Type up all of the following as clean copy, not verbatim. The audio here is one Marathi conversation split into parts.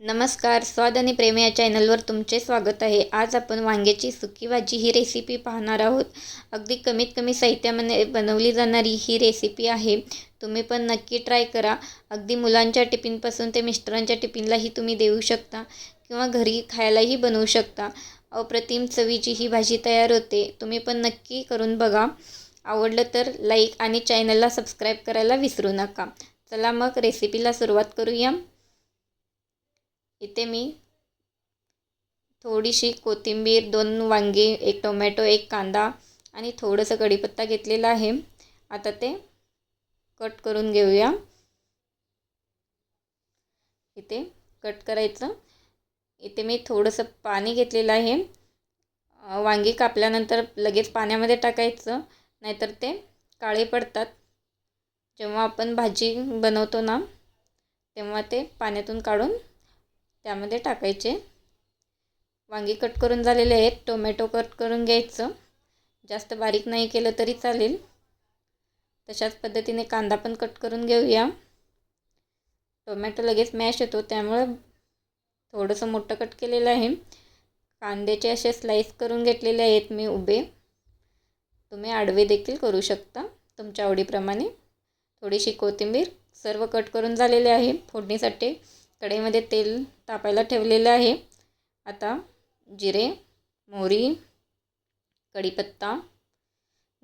नमस्कार, स्वाद आणि प्रेम या चॅनलवर तुमचे स्वागत आहे. आज आपण वांग्याची सुकी भाजी ही रेसिपी पाहणार आहोत. अगदी कमीत कमी साहित्यामध्ये बनवली जाणारी ही रेसिपी आहे. तुम्ही पण नक्की ट्राय करा. अगदी मुलांच्या टिफिनपासून ते मिस्टरांच्या टिफिनलाही तुम्ही देऊ शकता किंवा घरी खायलाही बनवू शकता. अप्रतिम चवीची ही भाजी तयार होते. तुम्ही पण नक्की करून बघा. आवडलं तर लाईक आणि चॅनलला सबस्क्राईब करायला विसरू नका. चला मग रेसिपीला सुरुवात करूया. इथे मी थोडीशी कोथिंबीर, 2 वांगी, 1 टोमॅटो, 1 कांदा आणि थोडंसं कढीपत्ता घेतलेला आहे. आता ते कट करून घेऊया. इथे कट करायचं. इथे मी थोडंसं पाणी घेतलेलं आहे. वांगी कापल्यानंतर लगेच पाण्यामध्ये टाकायचं, नाहीतर ते काळे पडतात. जेव्हा आपण भाजी बनवतो ना, तेव्हा ते पाण्यातून काढून त्यामध्ये टाकायचे. वांगी कट करून झालेले आहेत. टोमॅटो कट करून घ्यायचं. जास्त बारीक नाही केलं तरी चालेल. तशाच पद्धतीने कांदा पण कट करून घेऊया. टोमॅटो लगेच मॅश होतो, त्यामुळे थोडंसं मोठं कट केलेलं आहे. कांद्याचे असे स्लाइस करून घेतलेले आहेत मी उभे. तुम्ही आडवे देखील करू शकता तुमच्या आवडीप्रमाणे. थोडीशी कोथिंबीर, सर्व कट करून झालेले आहे. फोडणीसाठी कढईमध्ये तेल तापायला ठेवलेलं आहे. आता जिरे, मोहरी, कढीपत्ता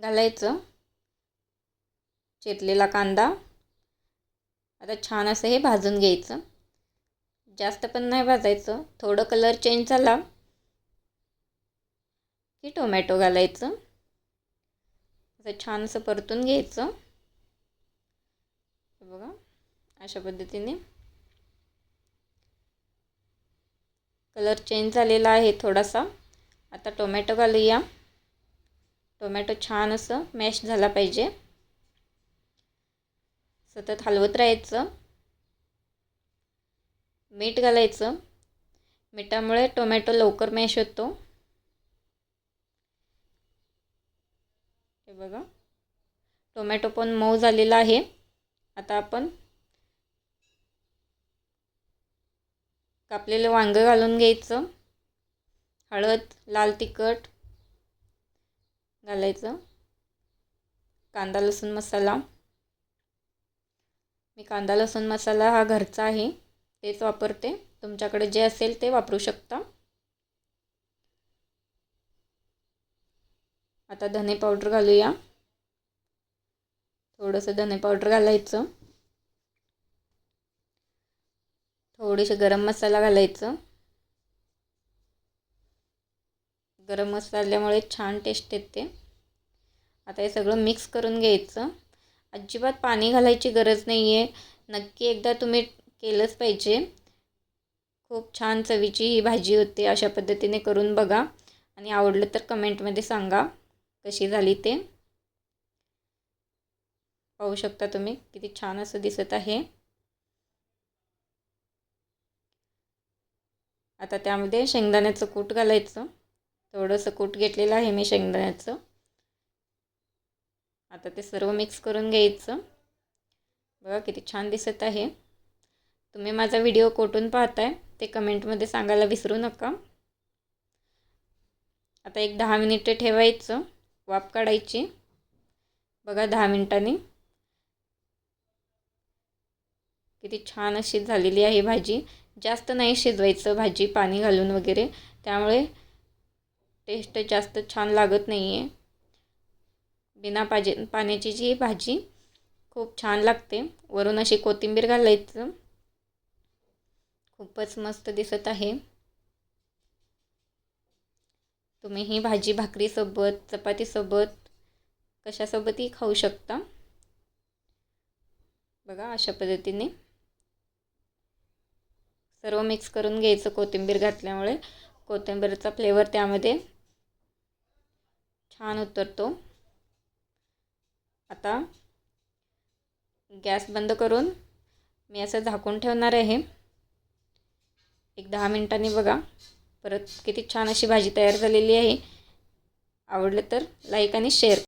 घालायचं. चिरलेला कांदा. आता छान असं हे भाजून घ्यायचं. जास्त पण नाही भाजायचं. थोडं कलर चेंज झाला की टोमॅटो घालायचं. असं छान असं परतून घ्यायचं. बघा अशा पद्धतीने कलर चेंज झालेला आहे थोडासा. आता टोमॅटो घालूया. टोमॅटो छान असं मॅश झाला पाहिजे. सतत हलवत राहायचं. मीठ घालायचं. मिठामुळे टोमॅटो लवकर मॅश होतो. हे बघा टोमॅटो पण मऊ झालेला आहे. आता आपण कापलेलं वांगं घालून घ्यायचं. हळद, लाल तिखट घालायचं. कांदा लसूण मसाला. मी कांदा लसूण मसाला हा घरचा आहे, तेच वापरते. तुमच्याकडे जे असेल ते वापरू शकता. आता धने पावडर घालूया. थोडंसं धने पावडर घालायचं. थोडीशी गरम मसाला घालायचं. गरम मसाल्यामुळे छान टेस्ट येते. आता हे सगळं मिक्स करून घ्यायचं. अजिबात पाणी घालायची गरज नाही आहे. नक्की एकदा तुम्ही केलंच पाहिजे. खूप छान चवीची ही भाजी होते. अशा पद्धतीने करून बघा आणि आवडलं तर कमेंटमध्ये सांगा कशी झाली ते. पाहू शकता तुम्ही किती छान असं दिसत आहे. आता त्यामध्ये शेंगदाण्याचं कूट घालायचं. थोडंसं कूट घेतलेलं आहे मी शेंगदाण्याचं. आता ते सर्व मिक्स करून घ्यायचं. बघा किती छान दिसत आहे. तुम्ही माझा व्हिडिओ कुठून पाहताय ते कमेंटमध्ये सांगायला विसरू नका. आता एक 10 मिनिटे ठेवायचं. वाफ काढायची. बघा 10 मिनिटांनी किती छान अशी झालेली आहे भाजी. जास्त नाही शिजवायचं भाजी पाणी घालून वगैरे, त्यामुळे टेस्ट जास्त छान लागत नाही आहे. बिना पाण्याची जी भाजी खूप छान लागते. वरून अशी कोथिंबीर घालायचं. खूपच मस्त दिसत आहे. तुम्ही ही भाजी भाकरीसोबत, चपातीसोबत, कशासोबतही खाऊ शकता. बघा अशा पद्धतीने सर्व मिक्स करून घ्यायचं. कोथिंबीर घातल्यामुळे कोथिंबीरचा फ्लेवर त्यामध्ये छान उतरतो. आता गॅस बंद करून मी असं झाकून ठेवणार आहे. एक 10 मिनिटांनी बघा परत किती छान अशी भाजी तयार झालेली आहे. आवडलं तर लाईक आणि शेअर